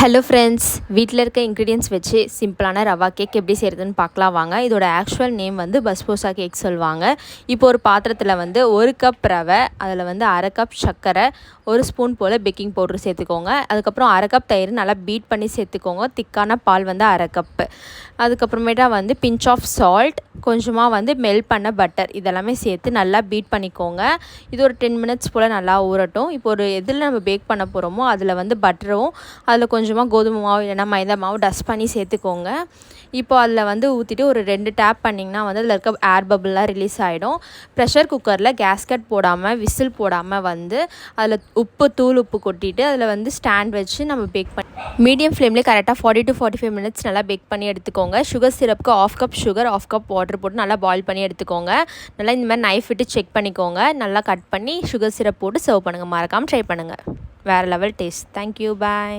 Hello friends, வீட்டில் இருக்க ingredients வச்சு சிம்பிளான ரவா கேக் எப்படி செய்கிறதுன்னு பார்க்கலாம் வாங்க. இதோட ஆக்சுவல் நேம் வந்து பஸ்போசா கேக் சொல்லுவாங்க. இப்போ ஒரு பாத்திரத்தில் வந்து 1 கப் ரவை, அதில் வந்து 1/2 கப் சர்க்கரை, 1 ஸ்பூன் போல் பேக்கிங் பவுட்ரு சேர்த்துக்கோங்க. அதுக்கப்புறம் 1/2 கப் தயிர் நல்லா பீட் பண்ணி சேர்த்துக்கோங்க. திக்கான பால் வந்து 1/2 கப்பு. அதுக்கப்புறமேட்டா வந்து பிஞ்ச் ஆஃப் சால்ட், கொஞ்சமாக வந்து மெல்ட் பண்ண பட்டர், இதெல்லாமே சேர்த்து நல்லா பீட் பண்ணிக்கோங்க. இது ஒரு 10 மினிட்ஸ் போல் நல்லா ஊறட்டும். இப்போ ஒரு எதில் நம்ம பேக் பண்ண போகிறோமோ அதில் வந்து பட்டரும், அதில் கொஞ்சமாக கோதுமை மாவு இல்லைனா மைதா மாவு டஸ்ட் பண்ணி சேர்த்துக்கோங்க. இப்போ அதில் வந்து ஊற்றிட்டு ஒரு 2 டேப் பண்ணிங்கன்னா வந்து அதில் இருக்க ஏர் பபிள்லாம் ரிலீஸ் ஆகிடும். ப்ரெஷர் குக்கரில் கேஸ்கட் போடாமல், விசில் போடாமல் வந்து அதில் தூள் உப்பு கொட்டிட்டு அதில் வந்து ஸ்டாண்ட் வச்சு நம்ம பேக் பண்ணி மீடியம் ஃப்ளேம்லேயே கரெக்டாக 40 to 45 மினிட்ஸ் நல்லா பேக் பண்ணி எடுத்துக்கோங்க. சுகர் சிரப்புக்கு 1/2 கப் சுகர், 1/2 கப் வாட்டர் போட்டு நல்லா பாயில் பண்ணி எடுத்துக்கோங்க. நல்லா இந்த மாதிரி நைஃப் விட்டு செக் பண்ணிக்கோங்க. நல்லா கட் பண்ணி சுகர் சிரப் போட்டு சர்வ் பண்ணுங்கள். மறக்காமல் ட்ரை பண்ணுங்கள். வேறு லெவல் டேஸ்ட். தேங்க்யூ, பாய்.